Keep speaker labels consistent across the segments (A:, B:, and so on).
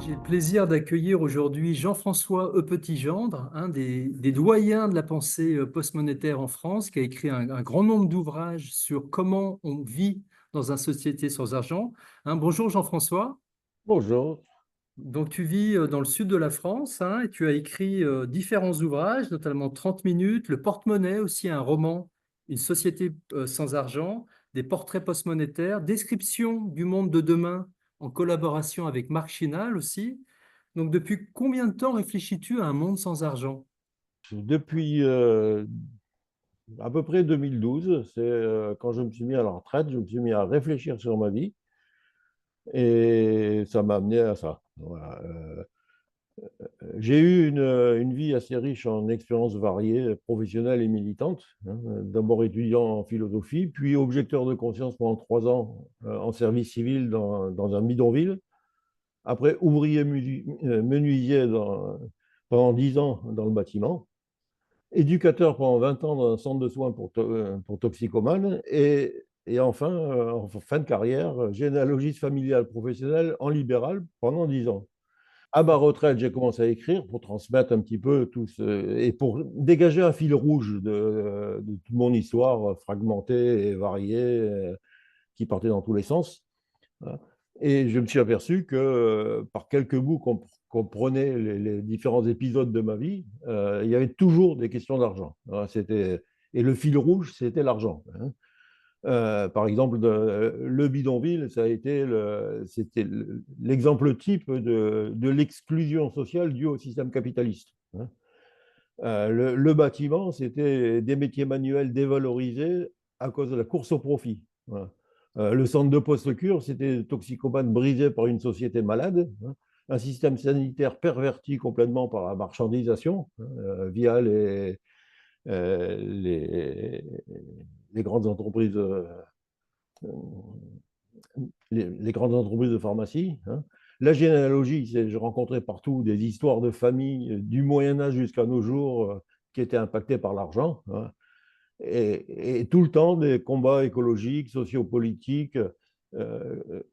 A: J'ai le plaisir d'accueillir aujourd'hui Jean-François Petit-Gendre, un des doyens de la pensée postmonétaire en France, qui a écrit un grand nombre d'ouvrages sur comment on vit dans une société sans argent. Bonjour Jean-François.
B: Bonjour.
A: Donc tu vis dans le sud de la France, et tu as écrit différents ouvrages, notamment 30 minutes, Le porte-monnaie aussi, un roman, Une société sans argent, des portraits postmonétaires, Description du monde de demain en collaboration avec Marc Chinal aussi. Donc, depuis combien de temps réfléchis-tu à un monde sans argent?
B: Depuis à peu près 2012, c'est quand je me suis mis à la retraite, je me suis mis à réfléchir sur ma vie et ça m'a amené à ça. Voilà. J'ai eu une vie assez riche en expériences variées, professionnelles et militantes. D'abord étudiant en philosophie, puis objecteur de conscience pendant 3 ans en service civil dans un bidonville. Après, ouvrier menuisier pendant 10 ans dans le bâtiment. Éducateur pendant 20 ans dans un centre de soins pour toxicomanes et enfin, en fin de carrière, généalogiste familiale professionnelle en libéral pendant 10 ans. À ma retraite, j'ai commencé à écrire pour transmettre un petit peu tout et pour dégager un fil rouge de toute mon histoire fragmentée et variée qui partait dans tous les sens. Voilà. Et je me suis aperçu que par quelques bouts qu'on prenait les différents épisodes de ma vie, il y avait toujours des questions d'argent. Voilà, et le fil rouge, c'était l'argent. Par exemple, le bidonville, c'était l'exemple type de l'exclusion sociale due au système capitaliste. Le bâtiment, c'était des métiers manuels dévalorisés à cause de la course au profit. Voilà. Le centre de post-cure, c'était des toxicomanes brisés par une société malade, un système sanitaire perverti complètement par la marchandisation via les, les grandes entreprises, les grandes entreprises de pharmacie. La généalogie, je rencontrais partout des histoires de familles du Moyen Âge jusqu'à nos jours qui étaient impactées par l'argent. Et tout le temps des combats écologiques, sociopolitiques, euh,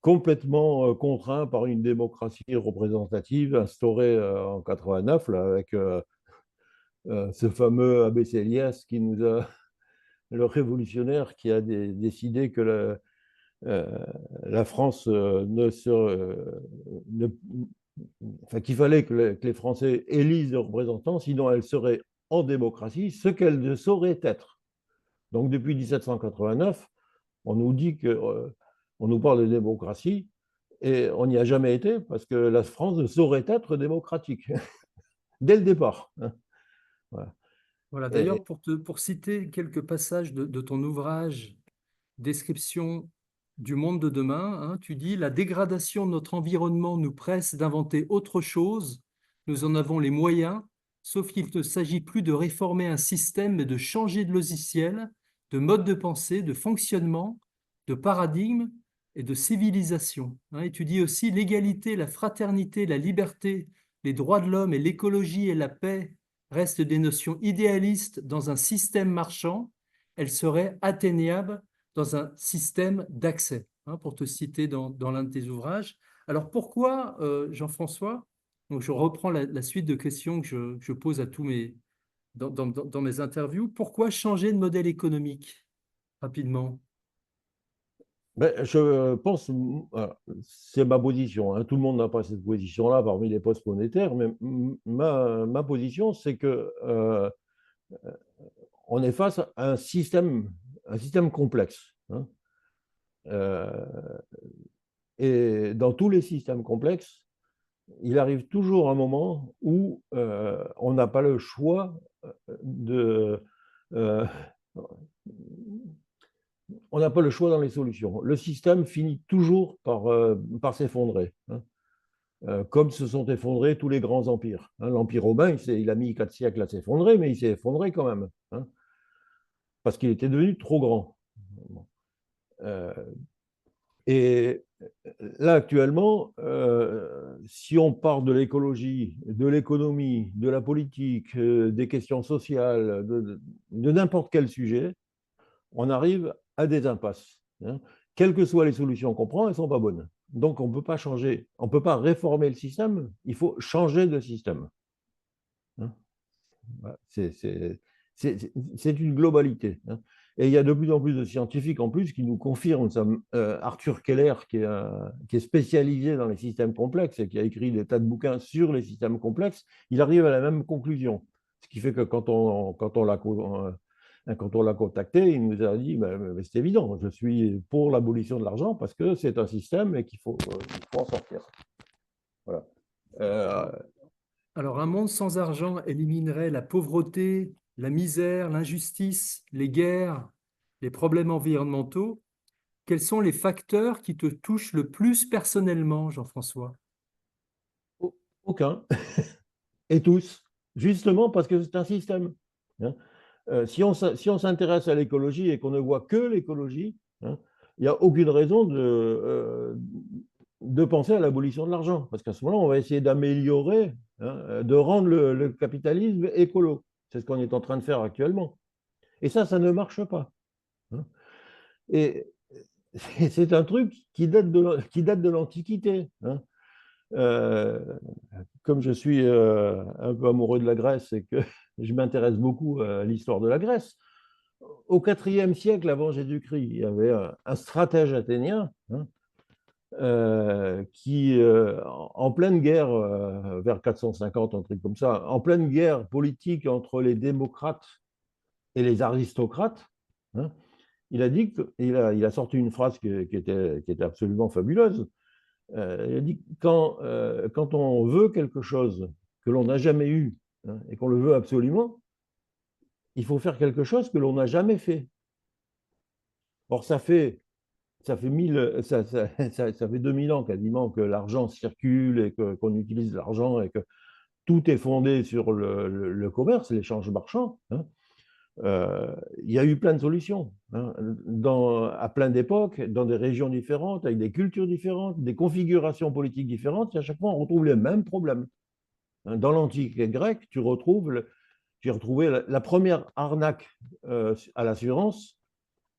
B: complètement contraints par une démocratie représentative instaurée en 89 là, avec ce fameux Abbé Elias qui nous a, le révolutionnaire qui a décidé que la France ne, enfin, qu'il fallait que les Français élisent des représentants, sinon elle serait en démocratie ce qu'elle ne saurait être. Donc depuis 1789, on nous dit que, on nous parle de démocratie et on n'y a jamais été parce que la France ne saurait être démocratique dès le départ. Voilà.
A: Voilà, d'ailleurs,
B: Et,
A: pour citer quelques passages de ton ouvrage Description du monde de demain, tu dis: La dégradation de notre environnement nous presse d'inventer autre chose. Nous en avons les moyens, sauf qu'il ne s'agit plus de réformer un système, mais de changer de logiciel, de mode de pensée, de fonctionnement, de paradigme et de civilisation. Et tu dis aussi: l'égalité, la fraternité, la liberté, les droits de l'homme et l'écologie et la paix restent des notions idéalistes dans un système marchand. Elles seraient atteignables dans un système d'accès, pour te citer dans l'un de tes ouvrages. Alors pourquoi, Jean-François, donc je reprends la suite de questions que je pose à tous dans mes interviews, pourquoi changer de modèle économique rapidement?
B: ben, je pense, c'est ma position, tout le monde n'a pas cette position-là parmi les postes monétaires, mais ma position, c'est que on est face à un système complexe. Euh, et dans tous les systèmes complexes, il arrive toujours un moment où on n'a pas le choix de. euh, on n'a pas le choix dans les solutions. Le système finit toujours par s'effondrer. Comme se sont effondrés tous les grands empires. L'Empire romain, il a mis 4 siècles à s'effondrer, mais il s'est effondré quand même, parce qu'il était devenu trop grand. Euh, et là, actuellement, si on part de l'écologie, de l'économie, de la politique, des questions sociales, de n'importe quel sujet, on arrive à des impasses. Quelles que soient les solutions qu'on prend, elles ne sont pas bonnes. Donc, on ne peut pas changer, on ne peut pas réformer le système, il faut changer de système. Hein. Voilà. C'est une globalité. Hein. Et il y a de plus en plus de scientifiques en plus qui nous confirment ça. Arthur Keller, qui est spécialisé dans les systèmes complexes et qui a écrit des tas de bouquins sur les systèmes complexes, il arrive à la même conclusion. Ce qui fait que quand on l'a contacté, il nous a dit c'est évident, je suis pour l'abolition de l'argent parce que c'est un système et qu'il faut en sortir. Voilà. Euh,
A: Alors, un monde sans argent éliminerait la pauvreté, la misère, l'injustice, les guerres, les problèmes environnementaux. Quels sont les facteurs qui te touchent le plus personnellement, Jean-François?
B: Aucun. Et tous, justement parce que c'est un système. Hein. Si on s'intéresse à l'écologie et qu'on ne voit que l'écologie, hein, il n'y a aucune raison de penser à l'abolition de l'argent, parce qu'à ce moment-là, on va essayer d'améliorer, hein, de rendre le capitalisme écolo. C'est ce qu'on est en train de faire actuellement. Et ça ne marche pas. Hein. Et c'est un truc qui date de l'Antiquité. Hein. Euh, Comme je suis un peu amoureux de la Grèce et que je m'intéresse beaucoup à l'histoire de la Grèce, au IVe siècle avant Jésus-Christ, il y avait un stratège athénien, hein, qui, en pleine guerre, vers 450, un truc comme ça, en pleine guerre politique entre les démocrates et les aristocrates, hein, il a sorti une phrase qui était absolument fabuleuse. Il a dit quand on veut quelque chose que l'on n'a jamais eu, hein, et qu'on le veut absolument, il faut faire quelque chose que l'on n'a jamais fait. Or, ça fait 2000 ans quasiment que l'argent circule et qu'on utilise l'argent et que tout est fondé sur le commerce, l'échange marchand. Hein. Il y a eu plein de solutions, hein, à plein d'époques, dans des régions différentes, avec des cultures différentes, des configurations politiques différentes, et à chaque fois on retrouve les mêmes problèmes. Hein. Dans l'Antiquité grecque, tu retrouvais la première arnaque à l'assurance,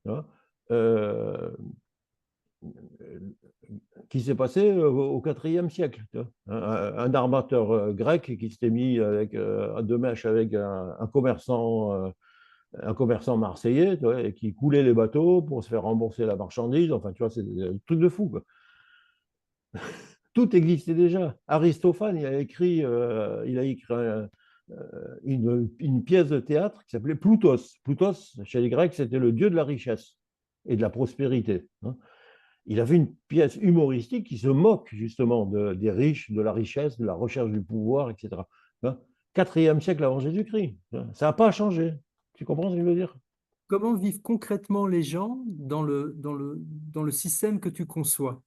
B: hein, euh, qui s'est passée au IVe siècle. Un armateur grec qui s'était mis de mèche avec un commerçant marseillais, tu vois, et qui coulait les bateaux pour se faire rembourser la marchandise. Enfin, tu vois, c'est un truc de fou, quoi. Tout existait déjà. Aristophane, il a écrit une pièce de théâtre qui s'appelait Ploutos. Ploutos, chez les Grecs, c'était le dieu de la richesse et de la prospérité. Hein. Il avait une pièce humoristique qui se moque justement des riches, de la richesse, de la recherche du pouvoir, etc. Hein. 4e siècle avant Jésus-Christ. Hein. Ça n'a pas changé. Tu comprends ce que je veux dire?
A: Comment vivent concrètement les gens dans le système que tu conçois?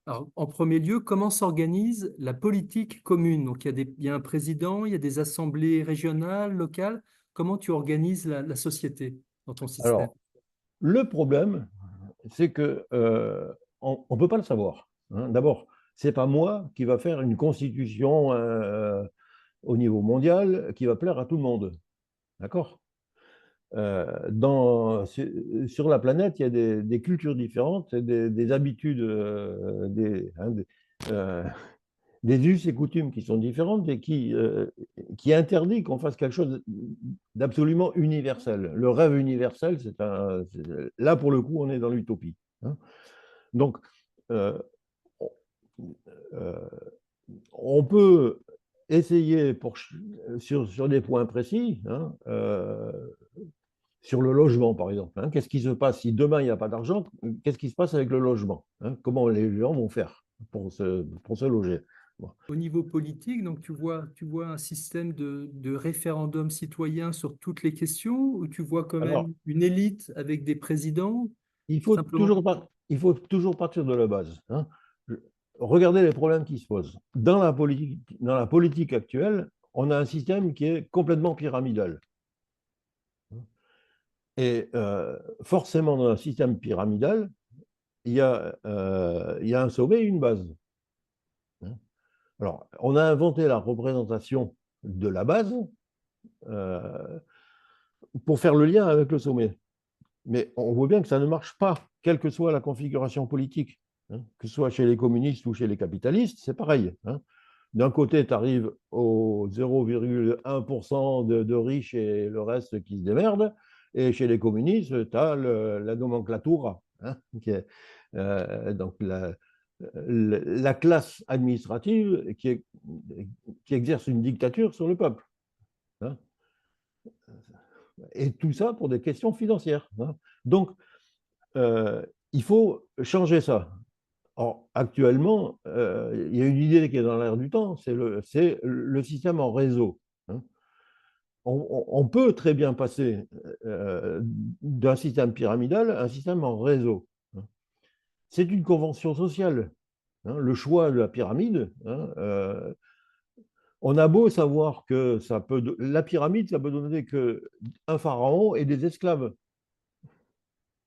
A: Alors, en premier lieu, comment s'organise la politique commune? Donc, il y a un président, il y a des assemblées régionales, locales. Comment tu organises la société dans ton système?
B: Alors, le problème, c'est que on ne peut pas le savoir. Hein. D'abord, c'est pas moi qui va faire une constitution au niveau mondial qui va plaire à tout le monde. D'accord? Sur la planète, il y a des cultures différentes, des habitudes, euh, des us et coutumes qui sont différentes et qui interdit qu'on fasse quelque chose d'absolument universel. Le rêve universel, là pour le coup, on est dans l'utopie. Hein. Donc, euh, euh, on peut essayer sur des points précis, hein, sur le logement, par exemple. Hein. Qu'est-ce qui se passe si demain il n'y a pas d'argent? Qu'est-ce qui se passe avec le logement? Hein. Comment les gens vont faire pour se loger? Bon.
A: Au niveau politique, donc tu vois un système de référendum citoyen sur toutes les questions, ou tu vois quand
B: Alors,
A: même une élite avec des présidents,
B: il faut
A: simplement.
B: toujours, il faut toujours partir de la base. Hein. Regardez les problèmes qui se posent. Dans la politique actuelle, on a un système qui est complètement pyramidal. Et forcément, dans un système pyramidal, il y a un sommet et une base. Hein. Alors, on a inventé la représentation de la base euh, pour faire le lien avec le sommet. Mais on voit bien que ça ne marche pas, quelle que soit la configuration politique. hein. Que ce soit chez les communistes ou chez les capitalistes, c'est pareil, hein. D'un côté, tu arrives au 0,1% de riches et le reste qui se démerde. Et chez les communistes, tu as la nomenclatura, hein, donc la classe administrative qui exerce une dictature sur le peuple, hein. Et tout ça pour des questions financières, hein. Donc, il faut changer ça. Or, actuellement, il y a une idée qui est dans l'air du temps, c'est le système en réseau, hein. On peut très bien passer d'un système pyramidal à un système en réseau, hein. C'est une convention sociale, hein, le choix de la pyramide, hein, on a beau savoir que la pyramide, ça peut donner qu'un pharaon et des esclaves,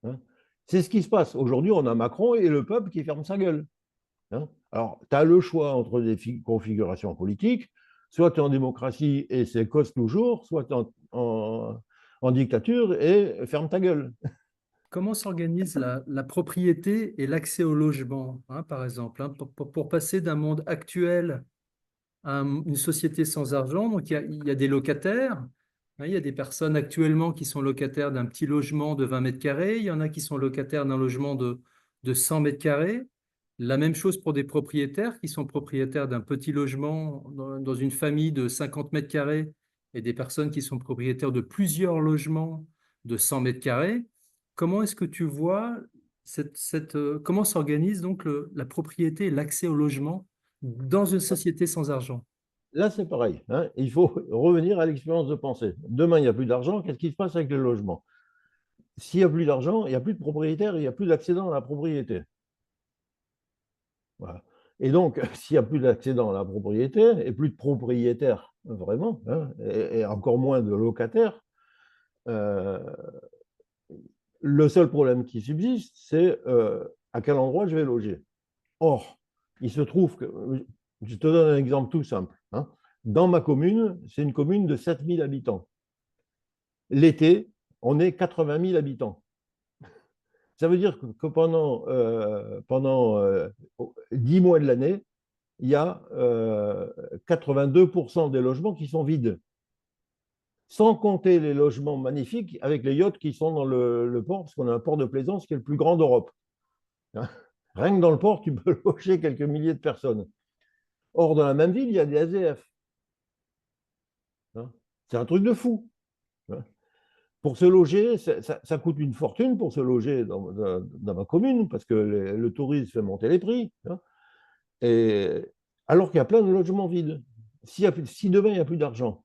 B: hein. C'est ce qui se passe. Aujourd'hui, on a Macron et le peuple qui ferme sa gueule, hein. Alors, tu as le choix entre des configurations politiques, soit tu es en démocratie et c'est cause toujours, soit tu es en dictature et ferme ta gueule.
A: Comment s'organise la propriété et l'accès au logement, hein, par exemple, hein, pour passer d'un monde actuel à une société sans argent? Donc, il y a des locataires, hein, il y a des personnes actuellement qui sont locataires d'un petit logement de 20 mètres carrés, il y en a qui sont locataires d'un logement de 100 mètres carrés. La même chose pour des propriétaires qui sont propriétaires d'un petit logement dans une famille de 50 mètres carrés et des personnes qui sont propriétaires de plusieurs logements de 100 mètres carrés. Comment est-ce que tu vois comment s'organise donc la propriété et l'accès au logement dans une société sans argent?
B: Là, c'est pareil, hein. Il faut revenir à l'expérience de pensée. Demain, il n'y a plus d'argent, qu'est-ce qui se passe avec le logement? S'il n'y a plus d'argent, il n'y a plus de propriétaire, il n'y a plus d'accédant à la propriété. Voilà. Et donc, s'il n'y a plus d'accédant à la propriété et plus de propriétaires, vraiment, hein, et encore moins de locataires, euh, le seul problème qui subsiste, c'est à quel endroit je vais loger. Or, il se trouve que, je te donne un exemple tout simple, hein. Dans ma commune, c'est une commune de 7000 habitants. L'été, on est 80 000 habitants. Ça veut dire que pendant 10 mois de l'année, il y a 82% des logements qui sont vides. Sans compter les logements magnifiques avec les yachts qui sont dans le port, parce qu'on a un port de plaisance qui est le plus grand d'Europe. Rien que dans le port, tu peux loger quelques milliers de personnes. Or, dans la même ville, il y a des SDF. C'est un truc de fou. Pour se loger, ça coûte une fortune pour se loger dans ma commune, parce que le tourisme fait monter les prix, hein. Et, alors qu'il y a plein de logements vides. Si demain, il n'y a plus d'argent,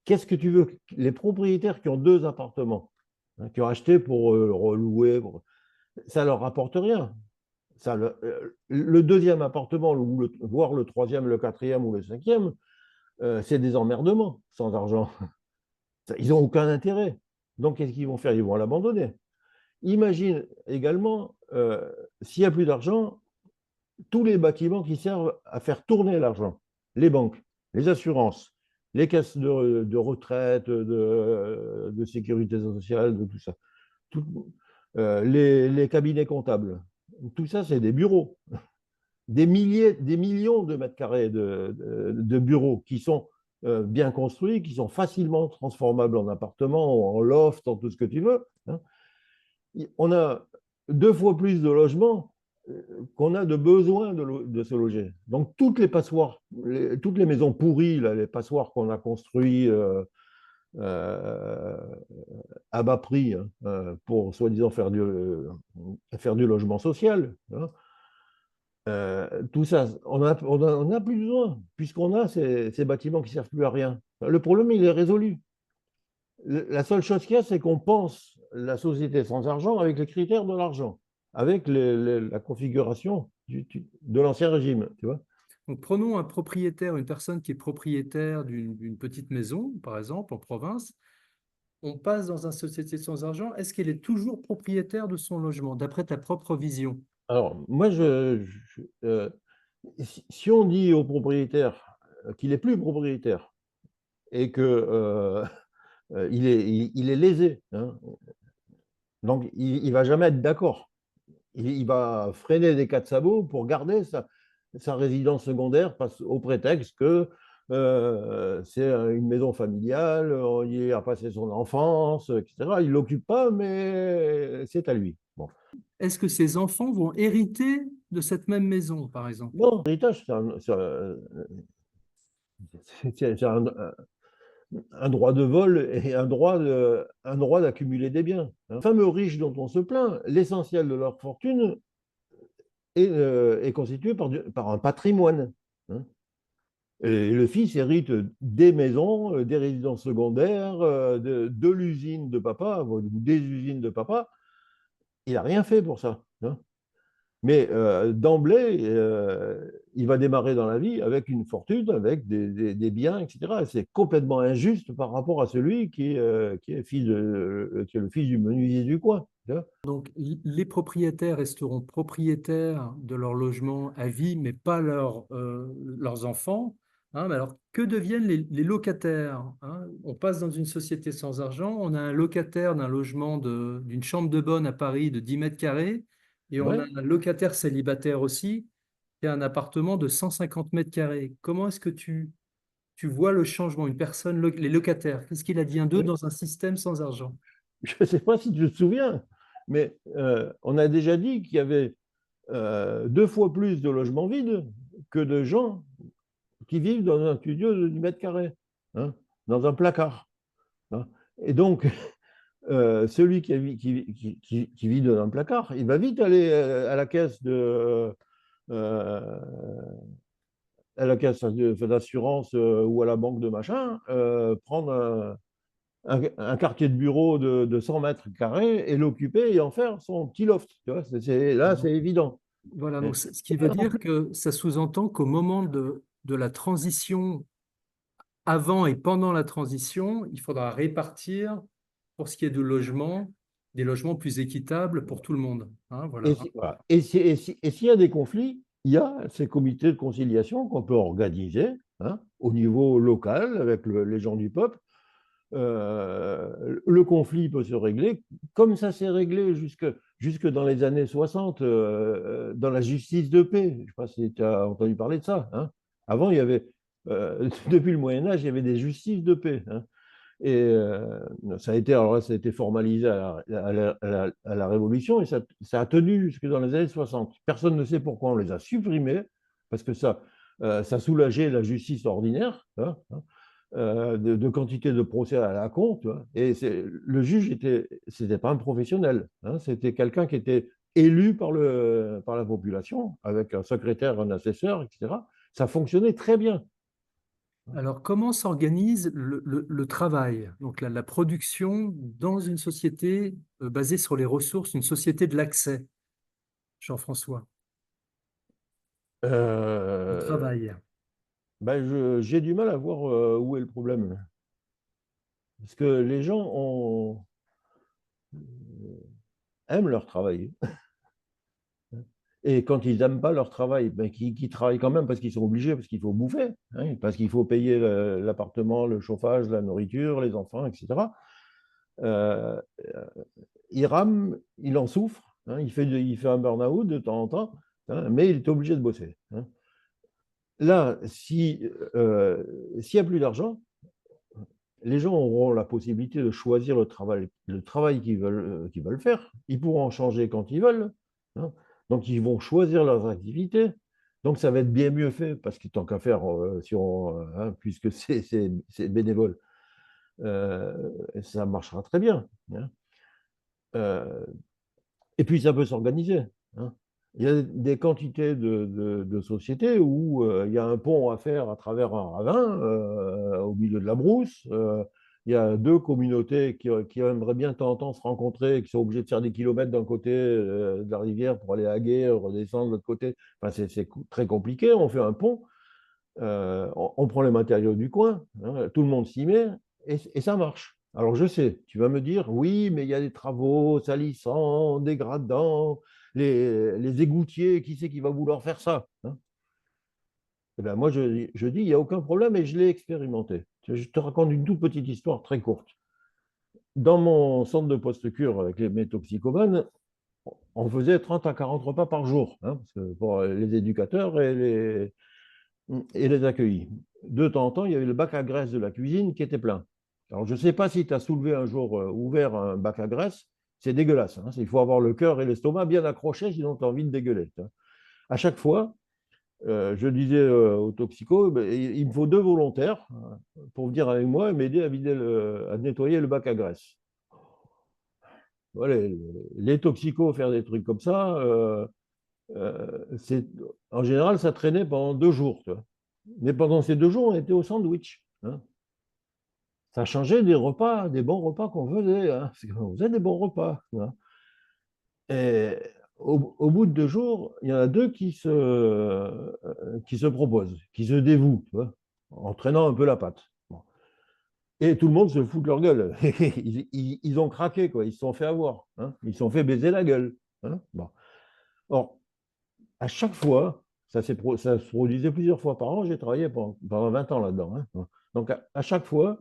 B: qu'est-ce que tu veux? Les propriétaires qui ont 2 appartements, hein, qui ont acheté pour relouer, ça ne leur rapporte rien. Le deuxième appartement, voire le troisième, le quatrième ou le cinquième, c'est des emmerdements sans argent. Ils n'ont aucun intérêt. Donc, qu'est-ce qu'ils vont faire? Ils vont l'abandonner. Imagine également, s'il n'y a plus d'argent, tous les bâtiments qui servent à faire tourner l'argent, les banques, les assurances, les caisses de retraite, de sécurité sociale, de tout ça, tout, les cabinets comptables, tout ça, c'est des bureaux. Des millions de mètres carrés de bureaux qui sont bien construits, qui sont facilement transformables en appartements, en loft, en tout ce que tu veux, hein. On a 2 fois plus de logements qu'on a de besoin de se loger. Donc, toutes les passoires, toutes les maisons pourries, là, les passoires qu'on a construites euh, à bas prix, hein, pour soi-disant faire du logement social, hein, tout ça, on a plus besoin, puisqu'on a ces bâtiments qui ne servent plus à rien. Le problème, il est résolu. La seule chose qu'il y a, c'est qu'on pense la société sans argent avec les critères de l'argent, avec la configuration de l'ancien régime, tu vois.
A: Donc, prenons un propriétaire, une personne qui est propriétaire d'une petite maison, par exemple, en province. On passe dans une société sans argent. Est-ce qu'elle est toujours propriétaire de son logement, d'après ta propre vision?
B: Alors, moi, si on dit au propriétaire qu'il n'est plus propriétaire et que il est lésé, hein, donc il ne va jamais être d'accord. il va freiner des 4 sabots pour garder sa résidence secondaire au prétexte que c'est une maison familiale, il y a passé son enfance, etc. Il ne l'occupe pas, mais c'est à lui. Bon.
A: Est-ce que ces enfants vont hériter de cette même maison, par exemple?
B: Non, l'héritage, c'est un droit de vol et un droit d'accumuler des biens. Les fameux riches dont on se plaint, l'essentiel de leur fortune est constitué par un patrimoine. Hein. Et le fils hérite des maisons, des résidences secondaires, de l'usine de papa, ou des usines de papa. Il n'a rien fait pour ça. Hein. Mais d'emblée, il va démarrer dans la vie avec une fortune, avec des biens, etc. C'est complètement injuste par rapport à celui qui est qui est le fils du menuisier du coin.
A: Donc, les propriétaires resteront propriétaires de leur logement à vie, mais pas leurs enfants. Hein. Mais alors, que deviennent les locataires? Hein? On passe dans une société sans argent, on a un locataire d'un logement d'une chambre de bonne à Paris de 10 mètres carrés, et on a
B: Ouais.
A: un locataire célibataire aussi, qui a un appartement de 150 mètres carrés. Comment est-ce que tu vois le changement, une personne, les locataires? Qu'est-ce qu'il advient d'eux
B: Oui.
A: dans un système sans argent?
B: Je ne sais pas si tu te souviens, mais on a déjà dit qu'il y avait 2 fois plus de logements vides que de gens qui vivent dans un studio de 10 mètres carrés, hein, dans un placard. Hein. Et donc, celui qui vit dans un placard, il va vite aller à la caisse euh, d'assurance ou à la banque de machin, prendre un quartier de bureau de 100 mètres carrés et l'occuper et en faire son petit loft. Tu vois, là, c'est évident.
A: Voilà,
B: Et
A: donc ce qui veut dire que ça sous-entend qu'au moment de la transition, avant et pendant la transition, il faudra répartir, pour ce qui est du logement, des logements plus équitables pour tout le monde. Hein,
B: Et
A: voilà.
B: voilà. Et s'il y a des conflits, il y a ces comités de conciliation qu'on peut organiser, hein, au niveau local avec les gens du peuple. Le conflit peut se régler comme ça s'est réglé jusque dans les années 60 dans la justice de paix. Je ne sais pas si tu as entendu parler de ça. Hein. Avant, il y avait, depuis le Moyen Âge, il y avait des justices de paix. Hein. Et alors là, ça a été formalisé à la Révolution et ça a tenu jusque dans les années 60. Personne ne sait pourquoi on les a supprimés, parce que ça soulageait la justice ordinaire, hein, de quantité de procès à la con. Tu vois. Et le juge, c'était pas un professionnel, hein, c'était quelqu'un qui était élu par la population, avec un secrétaire, un assesseur, etc. Ça fonctionnait très bien.
A: Alors, comment s'organise le travail, donc la production dans une société basée sur les ressources, une société de l'accès, Jean-François, au
B: Euh,
A: travail?
B: Ben j'ai du mal à voir où est le problème. Parce que les gens aiment leur travail. Et quand ils n'aiment pas leur travail, ben, qui travaillent quand même parce qu'ils sont obligés, parce qu'il faut bouffer, hein, parce qu'il faut payer l'appartement, le chauffage, la nourriture, les enfants, etc. Euh, il rame, il en souffre, hein, il fait un burn-out de temps en temps, hein, mais il est obligé de bosser. Hein. Là, s'il n'y a plus d'argent, les gens auront la possibilité de choisir le travail qu'ils veulent faire. Ils pourront en changer quand ils veulent. Hein. Donc, ils vont choisir leurs activités. Donc, ça va être bien mieux fait, parce que tant qu'à faire, hein, puisque c'est bénévole, ça marchera très bien. Hein. Euh, et puis, ça peut s'organiser. Hein. Il y a des quantités de sociétés où il y a un pont à faire à travers un ravin, au milieu de la brousse. Il y a 2 communautés qui aimeraient bien de temps en temps se rencontrer et qui sont obligés de faire des kilomètres d'un côté de la rivière pour aller à Gué, redescendre de l'autre côté. Enfin, c'est très compliqué. On fait un pont, on prend les matériaux du coin, hein, tout le monde s'y met et ça marche. Alors je sais, tu vas me dire, oui, mais il y a des travaux salissants, dégradants, les égoutiers, qui c'est qui va vouloir faire ça? Hein. Eh ben moi, je dis, il n'y a aucun problème et je l'ai expérimenté. Je te raconte une toute petite histoire très courte. Dans mon centre de post-cure avec mes toxicomanes, on faisait 30 à 40 repas par jour, hein, parce que pour les éducateurs et les accueillis. De temps en temps, il y avait le bac à graisse de la cuisine qui était plein. Alors, je ne sais pas si tu as soulevé un jour, ouvert un bac à graisse, c'est dégueulasse, hein. Il faut avoir le cœur et l'estomac bien accrochés, sinon tu as envie de dégueuler, hein. À chaque fois, je disais au toxico, ben, il me faut 2 volontaires pour venir avec moi et m'aider à nettoyer le bac à graisse. Voilà, les toxicos faire des trucs comme ça, c'est, en général, ça traînait pendant 2 jours, tu vois. Mais pendant ces 2 jours, on était au sandwich, hein. Ça changeait des repas, des bons repas qu'on faisait, hein. On faisait des bons repas, hein. Et au bout de 2 jours, il y en a deux qui se proposent, qui se dévouent, tu vois, en traînant un peu la patte. Bon. Et tout le monde se fout de leur gueule. Ils ont craqué, quoi. Ils se sont fait avoir, hein. Ils se sont fait baiser la gueule, hein. Bon. Or, à chaque fois, ça se produisait plusieurs fois par an. J'ai travaillé pendant 20 ans là-dedans, hein. Donc, à chaque fois,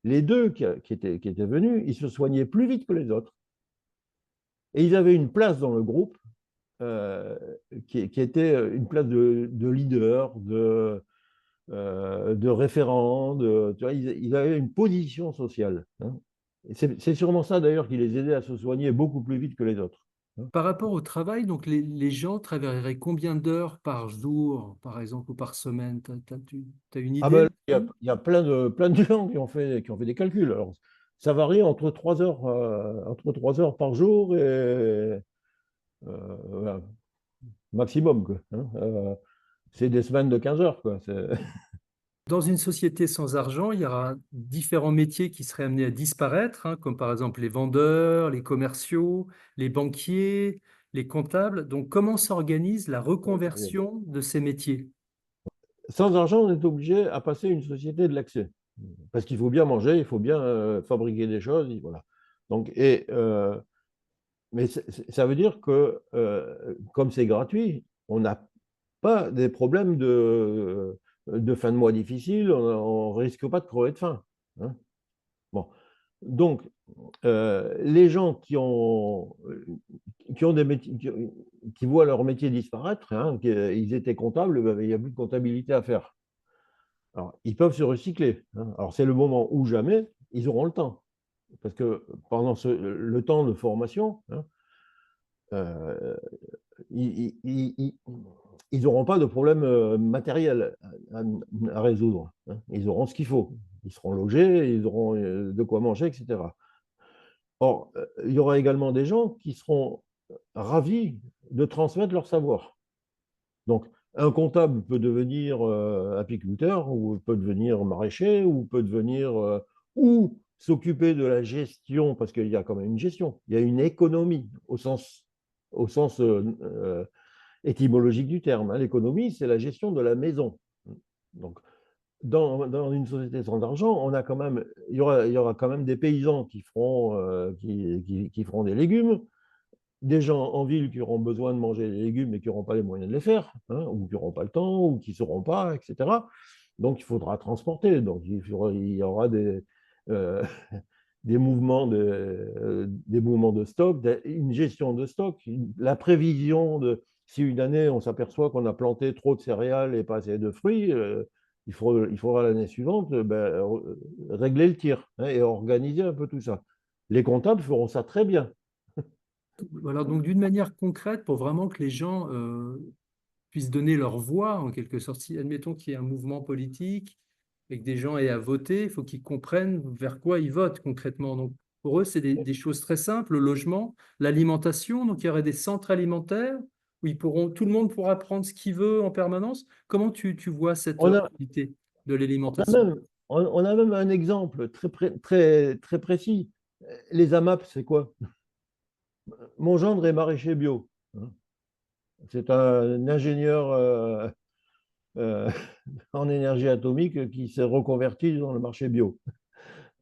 B: les deux qui étaient venus, ils se soignaient plus vite que les autres. Et ils avaient une place dans le groupe euh, qui était une place de leader, de référent. Tu vois, ils avaient une position sociale, hein. C'est sûrement ça d'ailleurs qui les aidait à se soigner beaucoup plus vite que les autres, hein.
A: Par rapport au travail, donc les gens travailleraient combien d'heures par jour, par exemple, ou par semaine? Tu as une
B: Ah
A: idée
B: ben,
A: là-dessus?
B: il y a plein de gens qui ont fait des calculs. Alors, ça varie entre 3 heures par jour et voilà, maximum, quoi, hein. C'est des semaines de 15 heures, quoi.
A: Dans une société sans argent, il y aura différents métiers qui seraient amenés à disparaître, hein, comme par exemple les vendeurs, les commerciaux, les banquiers, les comptables. Donc, comment s'organise la reconversion de ces métiers?
B: Sans argent, on est obligé à passer une société de l'accès. Parce qu'il faut bien manger, il faut bien fabriquer des choses, voilà. Donc, mais ça veut dire que, comme c'est gratuit, on n'a pas des problèmes de fin de mois difficiles, on ne risque pas de crever de faim, hein. Bon. Donc, les gens qui ont des métiers, qui voient leur métier disparaître, hein, ils étaient comptables, ben, il n'y a plus de comptabilité à faire. Alors, ils peuvent se recycler, hein. Alors, c'est le moment où jamais ils auront le temps. Parce que pendant le temps de formation, hein, euh, ils n'auront pas de problème matériel à résoudre, hein. Ils auront ce qu'il faut. Ils seront logés, ils auront de quoi manger, etc. Or, il y aura également des gens qui seront ravis de transmettre leur savoir. Donc, un comptable peut devenir apiculteur, ou peut devenir maraîcher, ou peut devenir ou s'occuper de la gestion, parce qu'il y a quand même une gestion, il y a une économie au sens étymologique du terme, hein. L'économie, c'est la gestion de la maison. Donc, dans une société sans argent, on a quand même, il y aura quand même des paysans qui feront des légumes, des gens en ville qui auront besoin de manger des légumes mais qui n'auront pas les moyens de les faire, hein, ou qui n'auront pas le temps, ou qui ne sauront pas, etc. Donc, il faudra transporter. Donc, il y aura euh, des mouvements de stock, une gestion de stock, la prévision de si une année on s'aperçoit qu'on a planté trop de céréales et pas assez de fruits, il faudra l'année suivante régler le tir, hein, et organiser un peu tout ça. Les comptables feront ça très bien.
A: Voilà, donc d'une manière concrète, pour vraiment que les gens puissent donner leur voix, en quelque sorte, si admettons qu'il y ait un mouvement politique et que des gens aient à voter, il faut qu'ils comprennent vers quoi ils votent concrètement. Donc pour eux, c'est des choses très simples, le logement, l'alimentation, donc il y aurait des centres alimentaires où tout le monde pourra prendre ce qu'il veut en permanence. Comment tu vois cette
B: On a,
A: réalité de
B: on a
A: l'alimentation?
B: même, on a même un exemple très précis. Les AMAP, c'est quoi? Mon gendre est maraîcher bio, hein. C'est un ingénieur euh, en énergie atomique qui s'est reconverti dans le marché bio,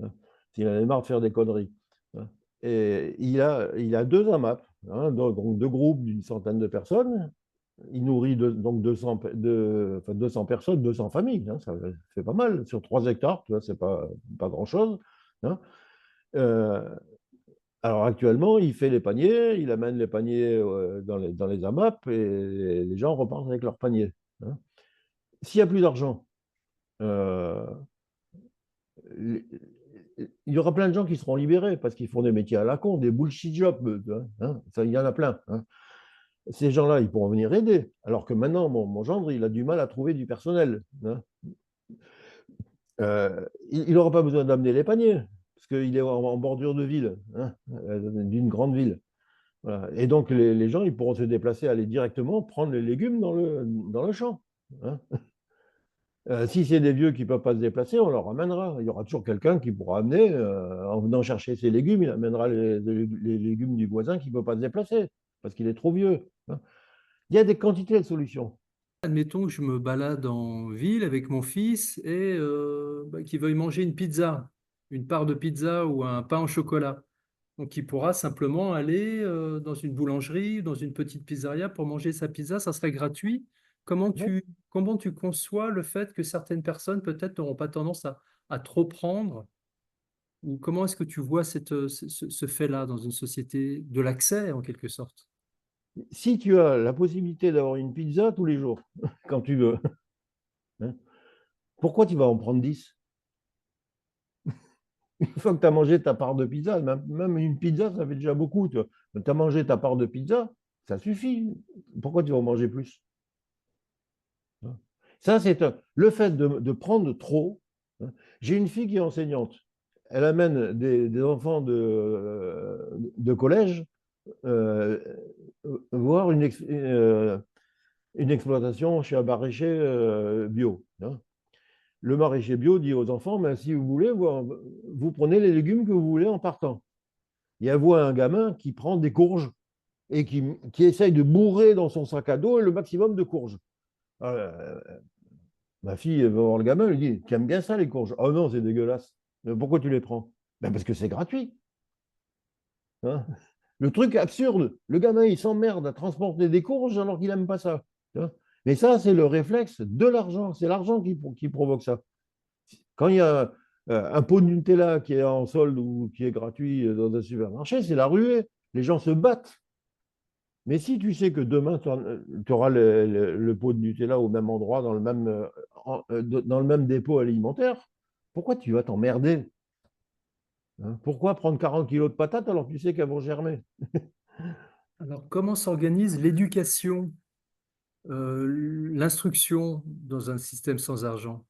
B: hein. Il en a marre de faire des conneries, hein. Et il a 2 AMAP, hein, donc 2 groupes d'une centaine de personnes. Il nourrit donc 200 personnes, 200 familles, hein, ça fait pas mal. Sur 3 hectares, tu vois, c'est pas grand-chose, hein. Euh, Alors actuellement, il fait les paniers, il amène les paniers dans les AMAP et les gens repartent avec leurs paniers, hein. S'il n'y a plus d'argent, euh, il y aura plein de gens qui seront libérés parce qu'ils font des métiers à la con, des bullshit jobs, hein. Ça, il y en a plein, hein. Ces gens-là, ils pourront venir aider. Alors que maintenant, mon gendre, il a du mal à trouver du personnel, hein. Il n'aura pas besoin d'amener les paniers parce qu'il est en bordure de ville, hein, d'une grande ville. Voilà. Et donc, les gens, ils pourront se déplacer, aller directement prendre les légumes dans le champ, hein. Si c'est des vieux qui ne peuvent pas se déplacer, on leur ramènera. Il y aura toujours quelqu'un qui pourra amener, en venant chercher ses légumes, il amènera les légumes du voisin qui ne peut pas se déplacer parce qu'il est trop vieux, hein. Il y a des quantités de solutions.
A: Admettons que je me balade en ville avec mon fils et qu'il veuille manger une pizza, une part de pizza ou un pain au chocolat. Donc, il pourra simplement aller dans une boulangerie, dans une petite pizzeria pour manger sa pizza, ça serait gratuit. Comment
B: Ouais.
A: comment tu conçois le fait que certaines personnes peut-être n'auront pas tendance à trop prendre? Ou comment est-ce que tu vois ce fait-là dans une société de l'accès en quelque sorte?
B: Si tu as la possibilité d'avoir une pizza tous les jours, quand tu veux, hein, pourquoi tu vas en prendre 10? Une fois que tu as mangé ta part de pizza, même une pizza, ça fait déjà beaucoup. Tu as mangé ta part de pizza, ça suffit. Pourquoi tu vas en manger plus? Ça, c'est le fait de prendre trop, hein. J'ai une fille qui est enseignante. Elle amène des enfants de collège euh, voir une exploitation chez un maraîcher bio, hein. Le maraîcher bio dit aux enfants, ben, si vous voulez, vous prenez les légumes que vous voulez en partant. Et elle voit un gamin qui prend des courges et qui essaye de bourrer dans son sac à dos le maximum de courges. Euh, Ma fille elle va voir le gamin, elle lui dit, tu aimes bien ça les courges? Oh non, c'est dégueulasse. Mais pourquoi tu les prends? Ben parce que c'est gratuit, hein. Le truc absurde, le gamin il s'emmerde à transporter des courges alors qu'il n'aime pas ça, hein. Mais ça, c'est le réflexe de l'argent. C'est l'argent qui provoque ça. Quand il y a un pot de Nutella qui est en solde ou qui est gratuit dans un supermarché, c'est la ruée. Les gens se battent. Mais si tu sais que demain, tu auras le pot de Nutella au même endroit, dans le même dépôt alimentaire, pourquoi tu vas t'emmerder, hein? Pourquoi prendre 40 kilos de patates alors que tu sais qu'elles vont germer?
A: Alors, comment s'organise l'éducation, l'instruction dans un système sans argent?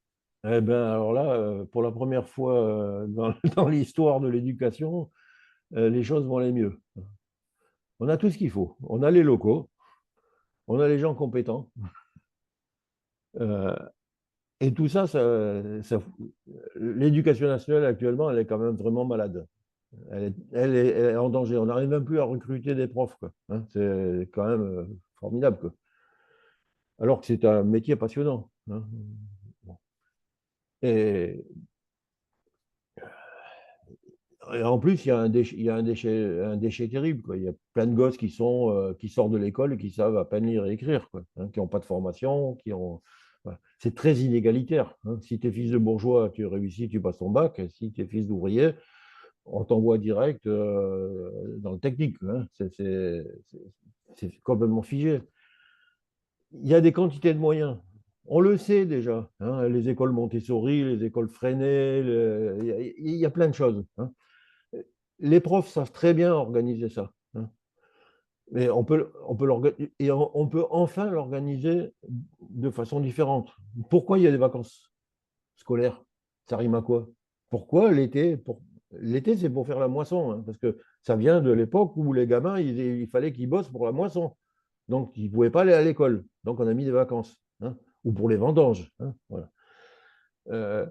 B: Eh bien, alors là, pour la première fois dans l'histoire de l'éducation, les choses vont aller mieux. On a tout ce qu'il faut. On a les locaux, on a les gens compétents. euh, et tout ça, l'éducation nationale actuellement, elle est quand même vraiment malade. Elle est en danger. On n'arrive même plus à recruter des profs, quoi, hein. C'est quand même formidable, quoi. Alors que c'est un métier passionnant, hein. Bon. Et, et en plus, il y a un déchet terrible, quoi. Il y a plein de gosses qui sortent de l'école et qui savent à peine lire et écrire, quoi, hein, qui n'ont pas de formation, voilà. C'est très inégalitaire, hein. Si tu es fils de bourgeois, tu réussis, tu passes ton bac. Si tu es fils d'ouvrier, on t'envoie direct dans le technique, hein. C'est complètement figé. Il y a des quantités de moyens. On le sait déjà, hein, les écoles Montessori, les écoles Freinet, il y a plein de choses, hein. Les profs savent très bien organiser ça, hein. Mais on peut enfin l'organiser de façon différente. Pourquoi il y a des vacances scolaires? Ça rime à quoi? Pourquoi l'été? L'été, c'est pour faire la moisson, hein, parce que ça vient de l'époque où les gamins, il fallait qu'ils bossent pour la moisson. Donc, ils ne pouvaient pas aller à l'école. Donc, on a mis des vacances, hein, ou pour les vendanges, hein, voilà. Euh,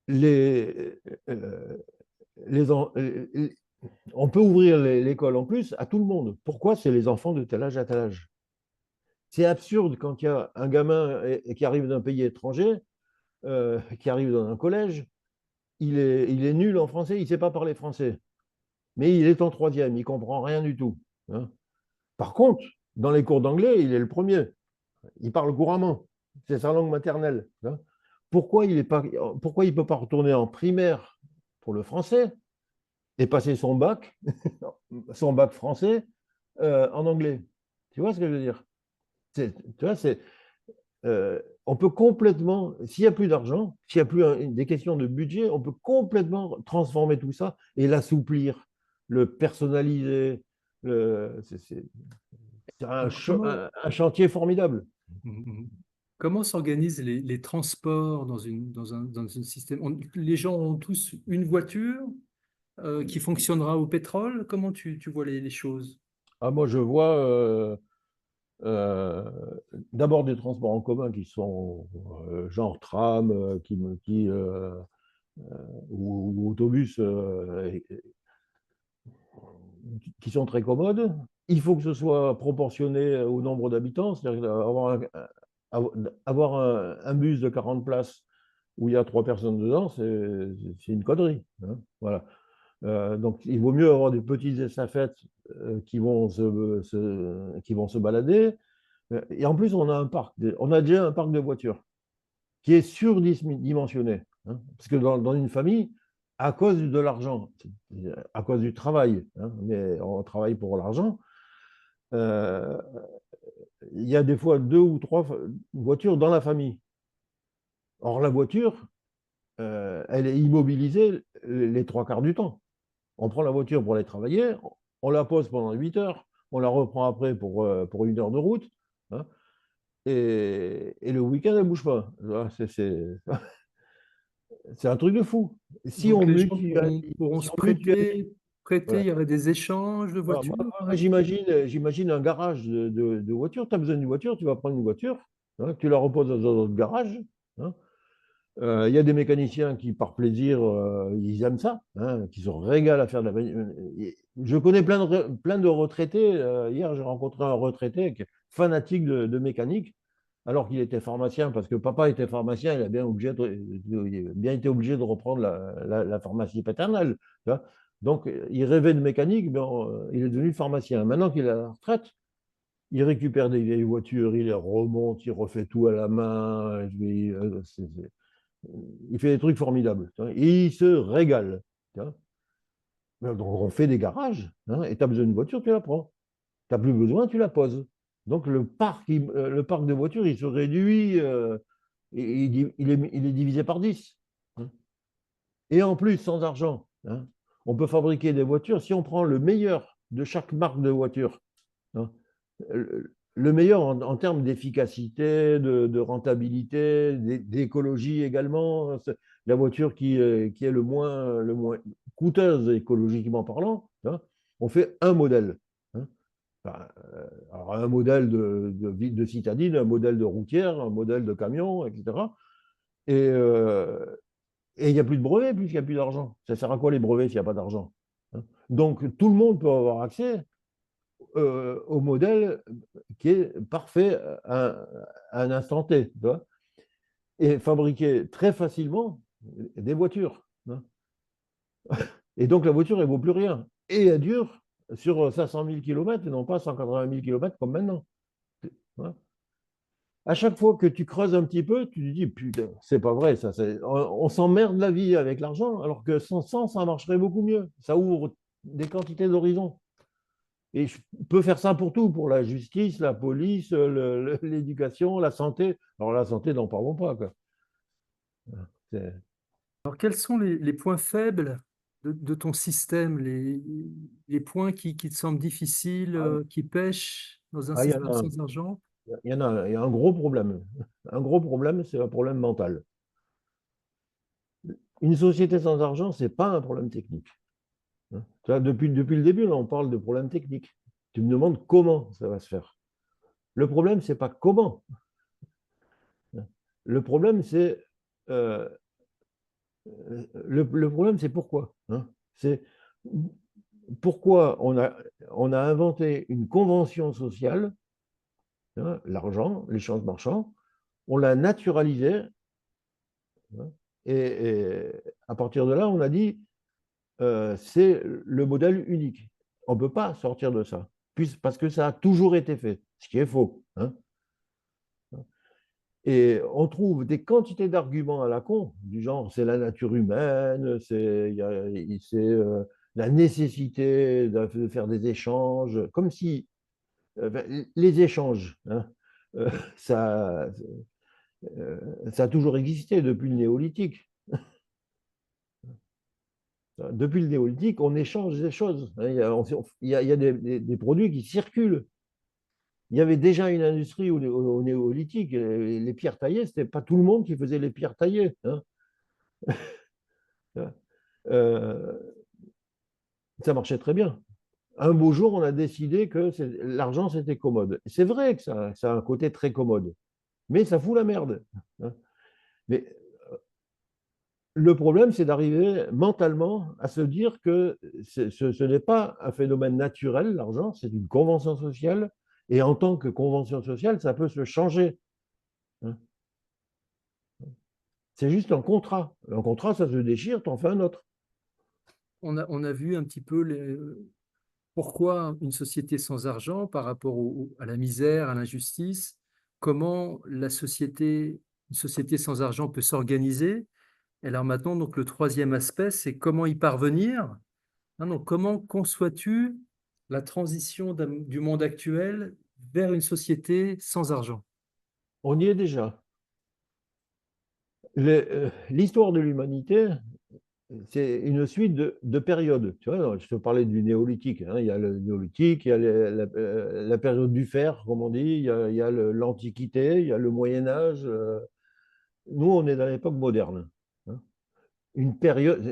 B: les, euh, les on peut ouvrir l'école en plus à tout le monde. Pourquoi c'est les enfants de tel âge à tel âge? C'est absurde quand il y a un gamin qui arrive d'un pays étranger, qui arrive dans un collège, il est nul en français, il ne sait pas parler français. Mais il est en troisième, il ne comprend rien du tout, hein. Par contre, dans les cours d'anglais, il est le premier. Il parle couramment. C'est sa langue maternelle, hein. Pourquoi il ne peut pas retourner en primaire pour le français et passer son bac français en anglais. Tu vois ce que je veux dire? Tu vois, on peut complètement, s'il n'y a plus d'argent, s'il n'y a plus des questions de budget, on peut complètement transformer tout ça et l'assouplir, le personnaliser. C'est
A: Alors, comment,
B: un chantier formidable.
A: Mhm. Comment s'organisent les transports dans un système? Les gens ont tous une voiture qui fonctionnera au pétrole? Comment tu vois les choses?
B: Ah, moi, je vois euh, d'abord des transports en commun qui sont genre tram, ou autobus qui sont très commodes. Il faut que ce soit proportionné au nombre d'habitants, c'est-à-dire avoir un bus de 40 places où il y a 3 personnes dedans, c'est une connerie, hein. Voilà. Donc, il vaut mieux avoir des petites estafettes qui vont se balader. Et en plus, on a déjà un parc de voitures qui est surdimensionné, hein. Parce que dans une famille, à cause de l'argent, à cause du travail, hein, mais on travaille pour l'argent, euh, il y a des fois 2 ou 3 voitures dans la famille. Or, la voiture, elle est immobilisée les 3 quarts du temps. On prend la voiture pour aller travailler, on la pose pendant 8 heures, on la reprend après pour 1 heure de route, hein, et le week-end, elle ne bouge pas. C'est un truc de fou. Si
A: Donc
B: on
A: les gens pourront
B: si
A: se
B: on mutualise,
A: prêter,
B: voilà.
A: il y aurait des échanges de
B: Voilà,
A: voitures.
B: j'imagine un garage de voitures. Tu as besoin d'une voiture, tu vas prendre une voiture, hein, tu la reposes dans un autre garage, hein. Il y a des mécaniciens qui, par plaisir, ils aiment ça, hein, qui se régalent à faire de la. Je connais plein de retraités. Hier, j'ai rencontré un retraité qui est fanatique de mécanique, alors qu'il était pharmacien, parce que papa était pharmacien, il a bien été obligé de reprendre la pharmacie paternelle, tu vois. Donc, il rêvait de mécanique, mais il est devenu pharmacien. Maintenant qu'il est à la retraite, il récupère des vieilles voitures, il les remonte, il refait tout à la main. Il fait des trucs formidables, tu vois, et il se régale, tu vois. Donc, on fait des garages, hein, et tu as besoin d'une voiture, tu la prends. Tu n'as plus besoin, tu la poses. Donc, le parc de voitures, il se réduit, il est divisé par 10, hein. Et en plus, sans argent, hein, on peut fabriquer des voitures. Si on prend le meilleur de chaque marque de voiture, hein, le meilleur en termes d'efficacité, de rentabilité, d'écologie également, c'est la voiture qui est le moins coûteuse écologiquement parlant, hein, on fait un modèle, hein. Enfin, alors un modèle de citadine, un modèle de routière, un modèle de camion, etc. Et il n'y a plus de brevets puisqu'il n'y a plus d'argent. Ça sert à quoi les brevets s'il n'y a pas d'argent, hein? Donc tout le monde peut avoir accès au modèle qui est parfait à un instant T, tu vois, et fabriquer très facilement des voitures, hein. Et donc la voiture, elle ne vaut plus rien. Et elle dure sur 500 000 km et non pas 180 000 km comme maintenant, hein. À chaque fois que tu creuses un petit peu, tu te dis, putain, c'est pas vrai, on s'emmerde la vie avec l'argent, alors que sans, ça marcherait beaucoup mieux. Ça ouvre des quantités d'horizons. Et je peux faire ça pour tout, pour la justice, la police, l'éducation, la santé. Alors la santé, n'en parlons pas, quoi. C'est-
A: Alors quels sont les points faibles de ton système, les points qui te semblent difficiles,
B: Ah,
A: qui pêchent dans un
B: il y en
A: système
B: a,
A: sans argent?
B: il y a un gros problème. Un gros problème, c'est un problème mental. Une société sans argent, ce n'est pas un problème technique, hein. Tu vois, depuis le début, là, on parle de problème technique. Tu me demandes comment ça va se faire. Le problème, c'est pas comment. Le problème, c'est euh, le problème, c'est pourquoi, hein. C'est pourquoi on a inventé une convention sociale, hein, l'argent, l'échange marchand, on l'a naturalisé, hein, et à partir de là, on a dit c'est le modèle unique. On ne peut pas sortir de ça, parce que ça a toujours été fait, ce qui est faux, hein. Et on trouve des quantités d'arguments à la con, du genre c'est la nature humaine, la nécessité de faire des échanges, comme si les échanges, hein, euh, ça, ça a toujours existé depuis le néolithique. Depuis le néolithique, on échange des choses. Il y a des produits qui circulent. Il y avait déjà une industrie au néolithique. Les pierres taillées, ce n'était pas tout le monde qui faisait les pierres taillées, hein. Euh, Ça marchait très bien. Un beau jour, on a décidé que l'argent, c'était commode. C'est vrai que ça a un côté très commode, mais ça fout la merde, hein. Mais le problème, c'est d'arriver mentalement à se dire que ce n'est pas un phénomène naturel, l'argent, c'est une convention sociale. Et en tant que convention sociale, ça peut se changer, hein. C'est juste un contrat. Un contrat, ça se déchire, t'en fais un autre.
A: On a vu un petit peu pourquoi une société sans argent par rapport à la misère, à l'injustice, comment une société sans argent peut s'organiser. Et alors maintenant, donc, le troisième aspect, c'est comment y parvenir. Hein, donc, comment conçois-tu la transition du monde actuel vers une société sans argent?
B: On y est déjà. L'histoire de l'humanité, c'est une suite de périodes. Tu vois, je te parlais du néolithique, hein. Il y a le néolithique, il y a la période du fer, comme on dit, il y a l'Antiquité, il y a le Moyen Âge. Nous, on est dans l'époque moderne, hein. Une période,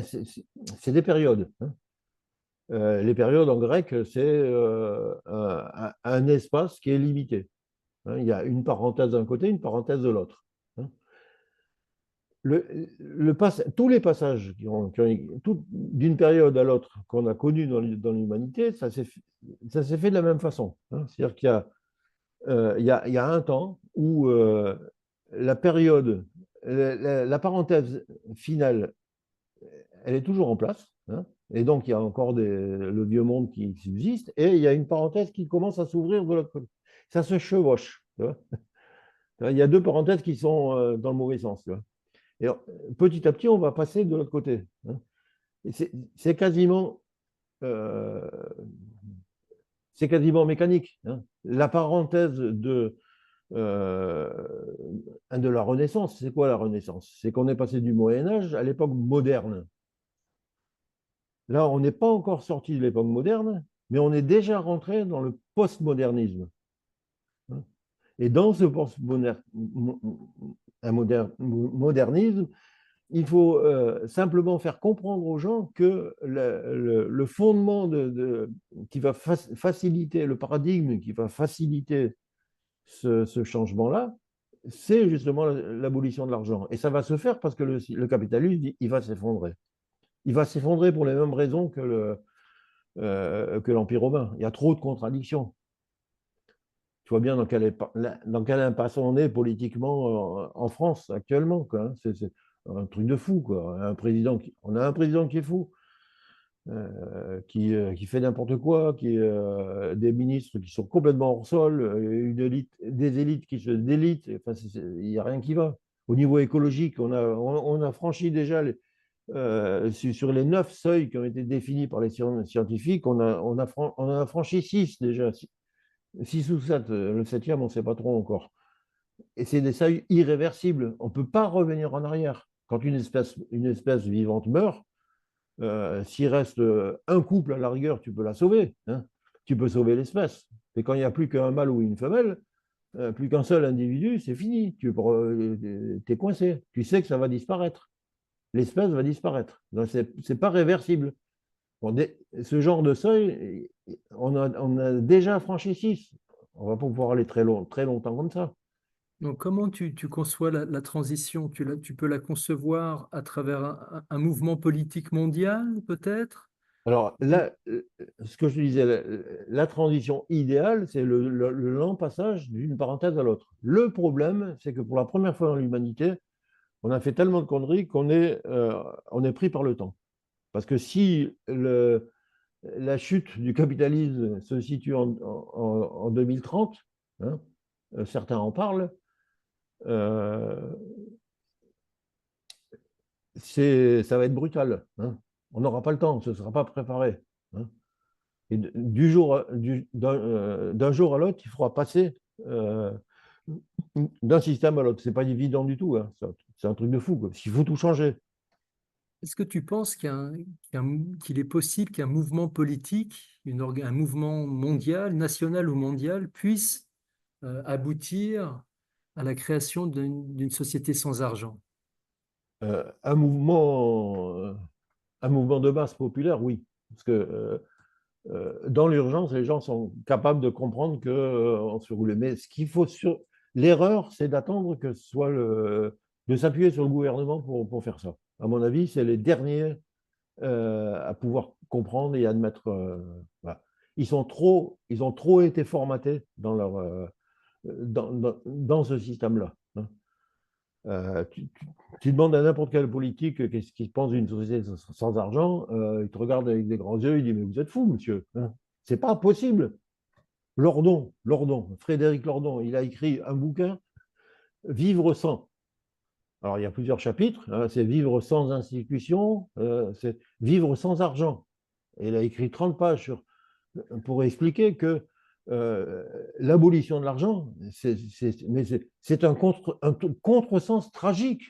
B: c'est des périodes, hein. Les périodes en grec, c'est un espace qui est limité, hein. Il y a une parenthèse d'un côté, une parenthèse de l'autre, hein. Tous les passages d'une période à l'autre qu'on a connus dans l'humanité, ça s'est fait de la même façon, hein. C'est-à-dire il y a un temps où la période, la parenthèse finale, elle est toujours en place, hein. Et donc, il y a encore le vieux monde qui subsiste, et il y a une parenthèse qui commence à s'ouvrir de l'autre côté. Ça se chevauche, tu vois. Il y a deux parenthèses qui sont dans le mauvais sens, tu vois. Et petit à petit, on va passer de l'autre côté, hein. C'est quasiment, euh, c'est quasiment mécanique, hein. La parenthèse euh, de la Renaissance, c'est quoi la Renaissance? C'est qu'on est passé du Moyen Âge à l'époque moderne. Là, on n'est pas encore sorti de l'époque moderne, mais on est déjà rentré dans le postmodernisme, hein. Et dans ce postmodernisme, il faut simplement faire comprendre aux gens que le fondement qui va faciliter, le paradigme qui va faciliter ce changement-là, c'est justement l'abolition de l'argent. Et ça va se faire parce que le capitalisme, il va s'effondrer. Il va s'effondrer pour les mêmes raisons que l'Empire romain. Il y a trop de contradictions. Tu vois bien dans quelle impasse on est politiquement en France actuellement, quoi, hein. C'est un truc de fou, quoi. On a un président qui est fou, qui fait n'importe quoi, des ministres qui sont complètement hors sol, des élites qui se délitent. Enfin, il n'y a rien qui va. Au niveau écologique, on a franchi déjà sur les 9 seuils qui ont été définis par les scientifiques, on a franchi 6 déjà. 6 ou 7, le septième, on ne sait pas trop encore. Et c'est des seuils irréversibles. On ne peut pas revenir en arrière. Quand une espèce vivante meurt, s'il reste un couple à la rigueur, tu peux la sauver, hein. Tu peux sauver l'espèce. Et quand il n'y a plus qu'un mâle ou une femelle, plus qu'un seul individu, c'est fini. Tu es coincé. Tu sais que ça va disparaître. L'espèce va disparaître. Ce n'est pas réversible. Bon, ce genre de seuil, on a déjà franchi 6. On va pas pouvoir aller très longtemps comme ça.
A: Donc, comment tu conçois la transition? Tu peux la concevoir à travers un mouvement politique mondial, peut-être?
B: Alors là, ce que je te disais, la transition idéale, c'est le lent passage d'une parenthèse à l'autre. Le problème, c'est que pour la première fois dans l'humanité, on a fait tellement de conneries on est pris par le temps. Parce que si la chute du capitalisme se situe en 2030, hein, certains en parlent, euh, ça va être brutal, hein. On n'aura pas le temps, ce ne sera pas préparé. Hein. Et d'un jour à l'autre, il faudra passer d'un système à l'autre. Ce n'est pas évident du tout. Hein. C'est un truc de fou, quoi. Il faut tout changer.
A: Est-ce que tu penses qu'il est possible qu'un mouvement politique, un mouvement mondial, national ou mondial, puisse aboutir à la création d'une société sans argent?
B: Euh, un mouvement, euh, un mouvement de masse populaire, oui. Parce que dans l'urgence, les gens sont capables de comprendre qu'on se roule. Mais ce qu'il faut sur... L'erreur, c'est d'attendre que ce soit de s'appuyer sur le gouvernement pour faire ça. À mon avis, c'est les derniers à pouvoir comprendre et admettre. Voilà. Ils ont trop été formatés dans ce système-là. Hein. Tu demandes à n'importe quel politique qu'est-ce qu'il pense d'une société sans argent, il te regarde avec des grands yeux, il dit mais vous êtes fou, monsieur. Hein. C'est pas possible. Frédéric Lordon, il a écrit un bouquin, Vivre sans. Alors il y a plusieurs chapitres, hein, c'est Vivre sans institution, c'est Vivre sans argent. Et il a écrit 30 pages pour expliquer que l'abolition de l'argent, c'est un contresens tragique.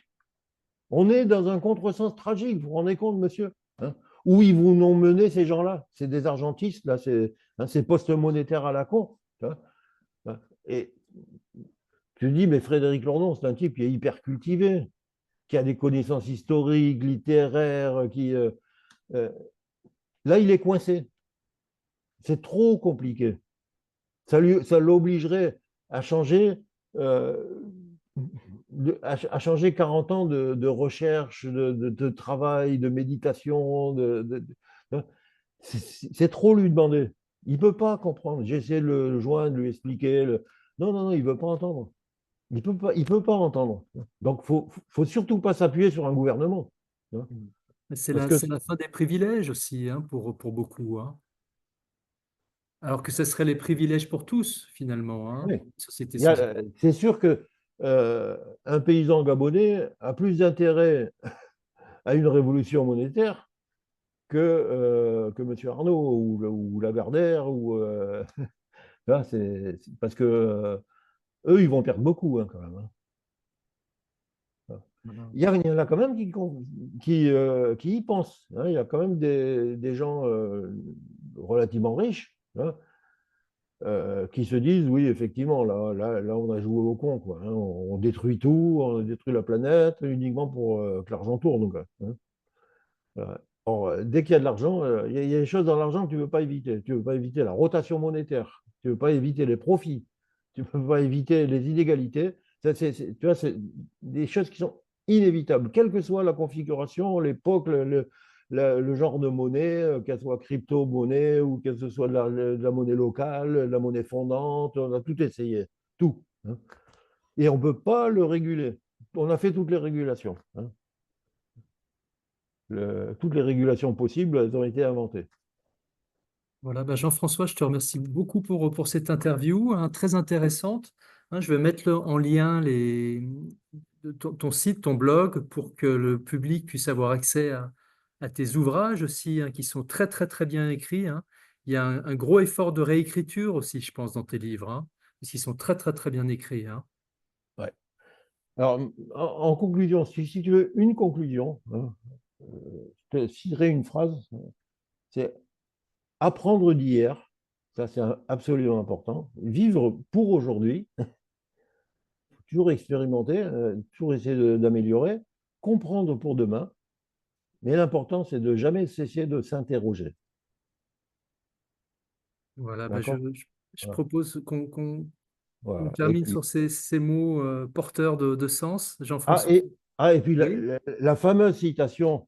B: On est dans un contresens tragique, vous vous rendez compte, monsieur? Hein. Où ils vous ont mené ces gens-là? C'est des argentistes, là, c'est post-monétaire à la con. Hein. Et tu dis, mais Frédéric Lordon, c'est un type qui est hyper cultivé, qui a des connaissances historiques, littéraires, là, il est coincé. C'est trop compliqué. Ça l'obligerait à changer, euh, à changer 40 ans de recherche, de travail, de méditation. C'est trop lui demander. Il ne peut pas comprendre. J'ai essayé de le joindre, de lui expliquer. Non, non, non, il ne veut pas entendre. Il peut pas entendre. Donc, faut surtout pas s'appuyer sur un gouvernement. Hein. Parce que,
A: C'est la fin des privilèges aussi, hein, pour beaucoup, hein. Alors que ce serait les privilèges pour tous, finalement, hein,
B: oui,
A: une société sans argent.
B: c'est sûr que un paysan gabonais a plus d'intérêt à une révolution monétaire que M. Arnaud ou Lagardère. Là, parce que eux, ils vont perdre beaucoup hein, quand même. Hein.
A: Voilà.
B: Il y en a quand même qui y pensent. Hein. Il y a quand même des gens relativement riches hein, qui se disent, oui, effectivement, là, on a joué au con. Quoi, hein. On détruit tout, on détruit la planète uniquement pour que l'argent tourne. Quoi, hein. Or, dès qu'il y a de l'argent, il y a des choses dans l'argent que tu ne veux pas éviter. Tu ne veux pas éviter la rotation monétaire. Tu ne veux pas éviter les profits. Tu ne peux pas éviter les inégalités. Tu vois, c'est des choses qui sont inévitables, quelle que soit la configuration, l'époque, le genre de monnaie, qu'elle soit crypto-monnaie ou que ce soit de la monnaie locale, de la monnaie fondante. On a tout essayé. Tout. Hein. Et on ne peut pas le réguler. On a fait toutes les régulations. Hein. Toutes les régulations possibles, elles ont été inventées.
A: Voilà, bah Jean-François, je te remercie beaucoup pour cette interview, hein, très intéressante. Hein, je vais mettre en lien ton site, ton blog, pour que le public puisse avoir accès à tes ouvrages aussi, hein, qui sont très, très, très bien écrits, hein. Il y a un gros effort de réécriture aussi, je pense, dans tes livres, hein, parce qu'ils sont très, très, très bien écrits, hein.
B: Ouais. Alors, en conclusion, si tu veux une conclusion, hein, je te citerai une phrase, c'est apprendre d'hier, ça c'est absolument important, vivre pour aujourd'hui, toujours expérimenter, toujours essayer d'améliorer, comprendre pour demain, mais l'important c'est de jamais cesser de s'interroger.
A: Voilà, bah
B: D'accord?
A: je
B: Voilà.
A: propose qu'on
B: Voilà. Et
A: termine
B: puis,
A: sur ces mots porteurs de sens.
B: ah,
A: Jean-François.
B: et, et puis
A: Oui.
B: la fameuse citation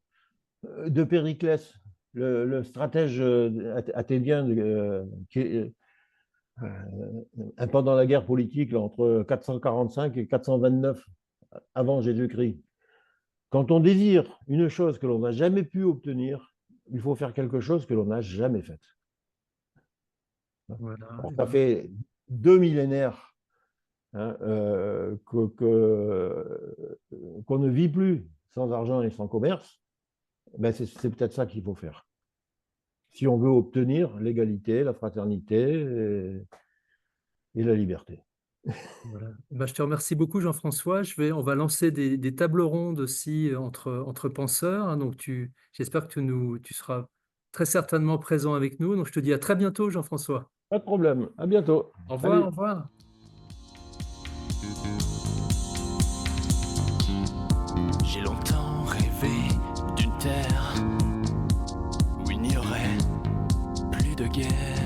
B: de Périclès, le stratège athénien pendant la guerre politique là, entre 445 et 429 avant Jésus-Christ. Quand on désire une chose que l'on n'a jamais pu obtenir, il faut faire quelque chose que l'on n'a jamais fait.
A: Voilà.
B: Alors,
A: Eh
B: ça
A: ben,
B: fait 2 millénaires hein, qu'on ne vit plus sans argent et sans commerce. Ben, c'est peut-être ça qu'il faut faire. Si on veut obtenir l'égalité, la fraternité et la liberté.
A: Voilà. Ben, je te remercie beaucoup, Jean-François. On va lancer des tables rondes aussi entre penseurs, hein. Donc, j'espère que tu seras très certainement présent avec nous. Donc, je te dis à très bientôt, Jean-François.
B: Pas de problème. À bientôt.
A: Au revoir, au
B: Salut.
A: revoir.
C: J'ai longtemps rêvé d'une terre où il n'y aurait plus de guerre.